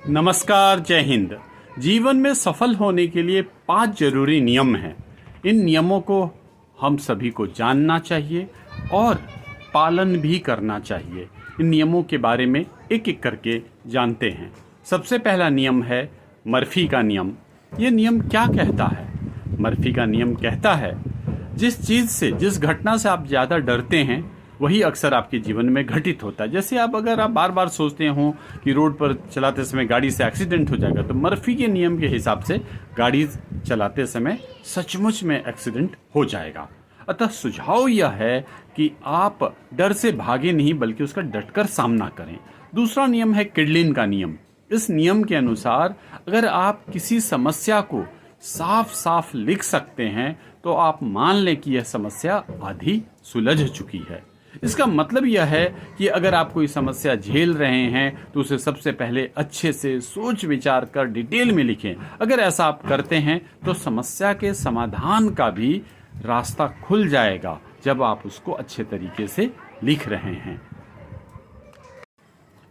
नमस्कार, जय हिंद। जीवन में सफल होने के लिए 5 जरूरी नियम हैं। इन नियमों को हम सभी को जानना चाहिए और पालन भी करना चाहिए। इन नियमों के बारे में एक एक करके जानते हैं। सबसे पहला नियम है मर्फी का नियम। ये नियम क्या कहता है? मर्फी का नियम कहता है जिस चीज़ से, जिस घटना से आप ज़्यादा डरते हैं वही अक्सर आपके जीवन में घटित होता है। जैसे अगर आप बार बार सोचते हो कि रोड पर चलाते समय गाड़ी से एक्सीडेंट हो जाएगा, तो मर्फी के नियम के हिसाब से गाड़ी चलाते समय सचमुच में एक्सीडेंट हो जाएगा। अतः सुझाव यह है कि आप डर से भागे नहीं, बल्कि उसका डटकर सामना करें। दूसरा नियम है किडलिन का नियम। इस नियम के अनुसार अगर आप किसी समस्या को साफ साफ लिख सकते हैं तो आप मान लें कि यह समस्या आधी सुलझ चुकी है। इसका मतलब यह है कि अगर आप कोई समस्या झेल रहे हैं तो उसे सबसे पहले अच्छे से सोच विचार कर डिटेल में लिखें। अगर ऐसा आप करते हैं तो समस्या के समाधान का भी रास्ता खुल जाएगा जब आप उसको अच्छे तरीके से लिख रहे हैं।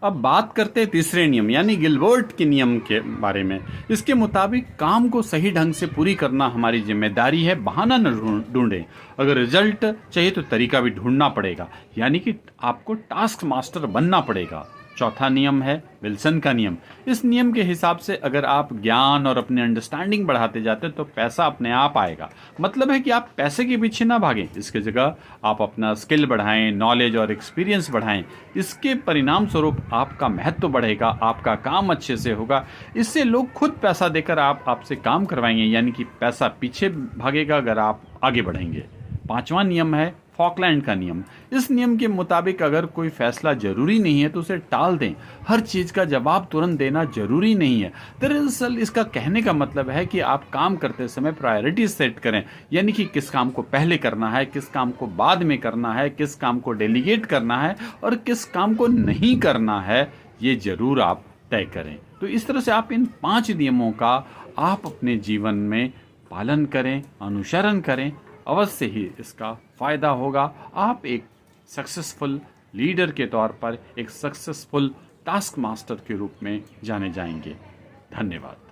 अब बात करते हैं तीसरे नियम यानी गिलबर्ट के नियम के बारे में। इसके मुताबिक काम को सही ढंग से पूरी करना हमारी जिम्मेदारी है, बहाना न ढूंढें। अगर रिजल्ट चाहिए तो तरीका भी ढूंढना पड़ेगा, यानी कि आपको टास्क मास्टर बनना पड़ेगा। चौथा नियम है विल्सन का नियम। इस नियम के हिसाब से अगर आप ज्ञान और अपने अंडरस्टैंडिंग बढ़ाते जाते हैं तो पैसा अपने आप आएगा। मतलब है कि आप पैसे के पीछे ना भागें, इसकी जगह आप अपना स्किल बढ़ाएं, नॉलेज और एक्सपीरियंस बढ़ाएं। इसके परिणाम स्वरूप आपका महत्व बढ़ेगा, आपका काम अच्छे से होगा। इससे लोग खुद पैसा देकर आपसे काम करवाएंगे, यानी कि पैसा पीछे भागेगा अगर आप आगे बढ़ेंगे। पांचवा नियम है फॉकलैंड का नियम। इस नियम के मुताबिक अगर कोई फैसला जरूरी नहीं है तो उसे टाल दें। हर चीज का जवाब तुरंत देना जरूरी नहीं है। दरअसल इसका कहने का मतलब है कि आप काम करते समय प्रायोरिटी सेट करें, यानी कि किस काम को पहले करना है, किस काम को बाद में करना है, किस काम को डेलीगेट करना है और किस काम को नहीं करना है, ये जरूर आप तय करें। तो इस तरह से आप इन 5 नियमों का आप अपने जीवन में पालन करें, अनुसरण करें, अवश्य ही इसका फायदा होगा। आप एक सक्सेसफुल लीडर के तौर पर, एक सक्सेसफुल टास्क मास्टर के रूप में जाने जाएंगे। धन्यवाद।